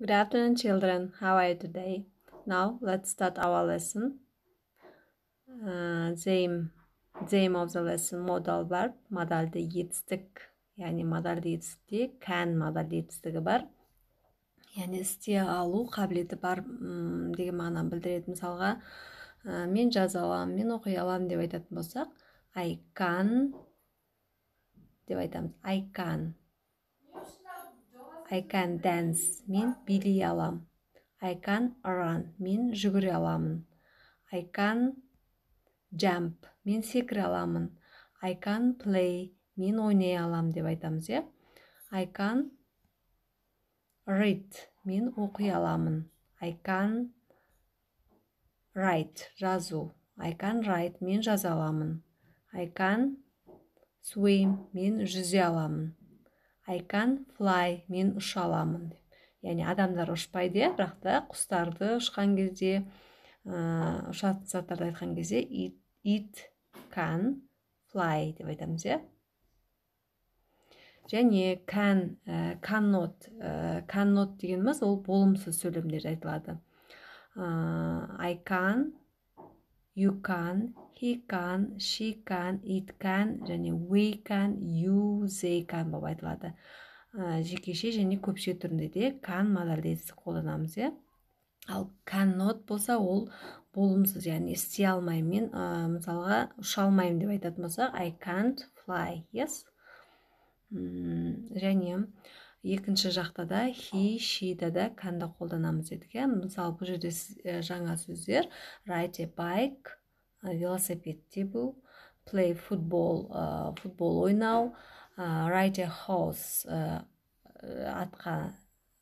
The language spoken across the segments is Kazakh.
Good afternoon, children. How are you today? Now, let's start our lesson. The aim of the lesson modal verb. Modalды етістік, яғни modalды етістікте can modalды етістігі бар. Яғни істей алу қабілеті бар деген мағынаны білдіреді. Мысалға, мен жаза аламын, мен оқи аламын деп айтатын болсақ, I can деп айтамыз. I can dance, мен билей алам. I can run, мен жүгіре аламын. I can jump, мен секіре аламын. I can play, мен ойнай алам деп айтамыз, е? I can read, мен оқи аламын. I can write, жазу. I can write, мен жаза аламын. I can swim, мен жүзе аламын. I can fly, мен ұша аламын. Яғни адамдар ұшпайды, бірақ та құстарды ұшқан кезде, ұшатын заттарды айтқан кезде it can fly деп айтамыз, е? Және cannot дегеніміз ол болымсыз сөйлемдер айтылады. I can, you can, he can, she can, it can, және we can, you, they can болып айтылады. Жекеше және көпше түрінде де can модальды етістік қолданамыз, е? Ал cannot болса ол болымсыз, яғни істей алмаймын. Мен мысалға ұша алмаймын деп айтатын болсақ, I can't fly, yes? Және екінші жақта да he, she да can'да қолданамыз дедік, е? Мысалы, бұл жерде жаңа сөздер ride a bike, велосипед тебу, play football, футбол ойнау, ride a horse,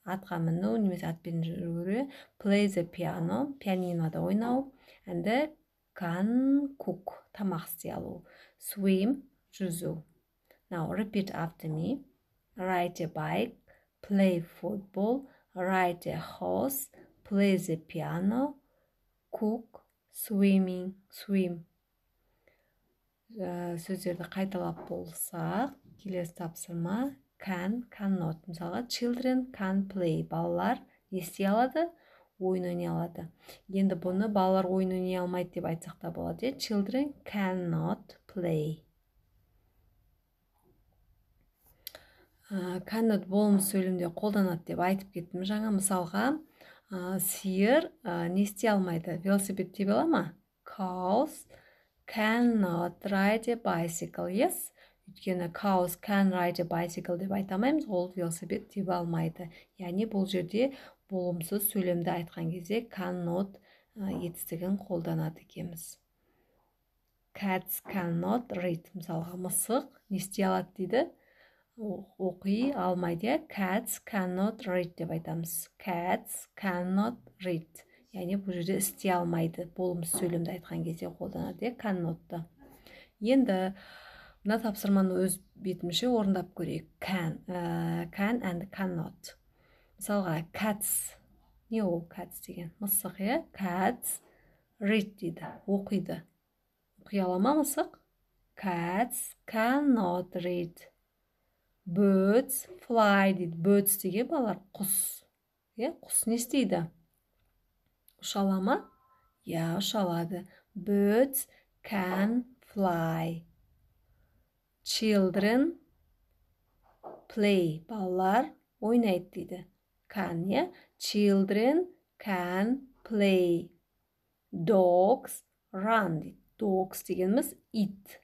атқа міну, немесе атпен жүгіру, play the piano, пианинода ойнау, and can cook, тамақ істей алу, swim, жүзу. Now repeat after me. Ride a bike, play football, ride a horse, play the piano, cook, swim. Сөздерді қайталап болсақ, келесі тапсырма can, cannot. Мысалға, children can play. Балалар ести алады, ойын ойнай алады. Енді бұны балалар ойын ойнай алмайды деп айтсақ та болады. Children cannot play. Cannot болымсыз сөйлемде қолданады деп айтып кеттім жаңа. Мысалға, сиыр не істей алмайды? Велосипед тебе ала ма? Cows cannot ride a bicycle, yes? Өйткені cows can ride a bicycle деп айтамаймыз, ол велосипед тебе алмайды. Яғни бұл жерде болымсыз сөйлемді айтқан кезде cannot етістігін қолданады екенбіз. Cats cannot read. Мысалға, мысық не істей алады дейді? Оқи алмайды. Cats cannot read деп айтамыз. Cats cannot read. Яғни бұл жерде істей алмайды. Болымсыз сөйлемді айтқан кезде қолданады, cannot-ты. Енді мына тапсырманы өз бетімше орындап көрейік. Can and cannot. Мысалға, cats. Не ол cats деген? Мысық, е? Cats read дейді. Оқиды. Оқи ала ма мысық? Cats cannot read. Birds fly дейді. Birds деген балалар құс. Құс не істейді? Ұша ала ма? Ұша алады. Birds can fly. Children play. Балалар ойнайды дейді. Can, Children can play. Dogs run дейді. Dogs дегеніміз it.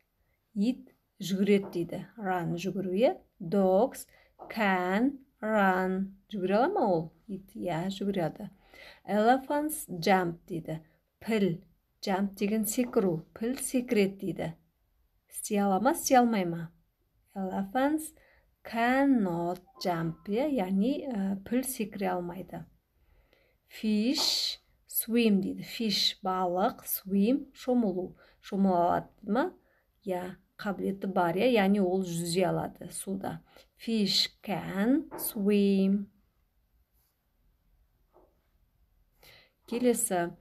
It жүгіреді дейді. Run жүгіру, Dogs can run. Жүгіре ала ма ол? It, жүгіреді. Elephants jump дейді. Піл. Jump деген секіру. Піл секіреді дейді. Істей ала ма, істей алмай ма? Elephants cannot jump, яғни піл секіре алмайды. Fish swim дейді. Fish балық, swim шомылу. Шомыла алады ма? Қабілеті бар, яғни ол жүзе алады суда. Fish can swim. Келесі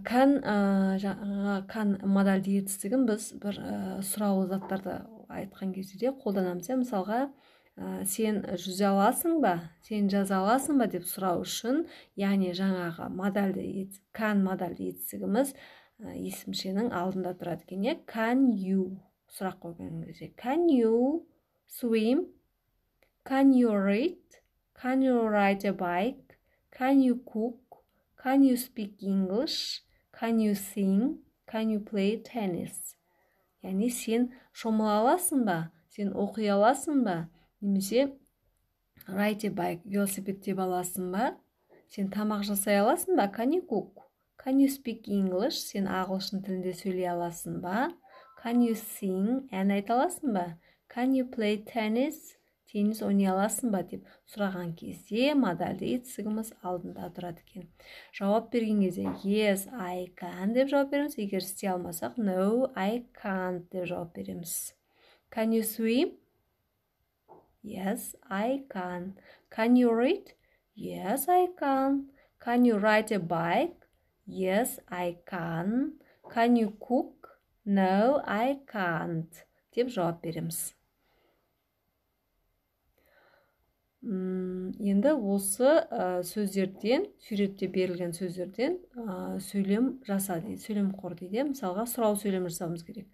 can модальды етістігін біз бір сұраулы заттарды айтқан кезде де қолданамыз. Мысалға, сен жүзе аласың ба, сен жаза аласың ба деп сұрау үшін, яғни жаңағы can модальді етістігіміз есімшенің алдында тұрады екен, иә? Can you сұрақ қойған кезде, can you swim, can you read, can you ride a bike, can you cook, can you speak English, can you sing, can you play tennis. Яғни сен шомыла аласың ба, сен оқи аласың ба, немесе ride a bike, велосипед тебе аласың ба, сен тамақ жасай аласың ба, can you cook, can you speak English, сен ағылшын тілінде сөйлей аласың ба, can you sing, ән айта аласың ба, can you play tennis, теннис ойнай аласың ба деп сұраған кезде модальді етістігіміз алдында тұрады екен. Жауап берген кезде yes, I can деп жауап береміз. Егер істей алмасақ no, I can't деп жауап береміз. Can you swim? Yes, I can. Can you read? Yes, I can. Can you ride a bike? Yes, I can. Can you cook? No, I can't деп жауап береміз. Енді осы сөздерден, суретте берілген сөздерден сөйлем жаса дейді, сөйлем қор дейді. Мысалға сұрау сөйлем жасауымыз керек.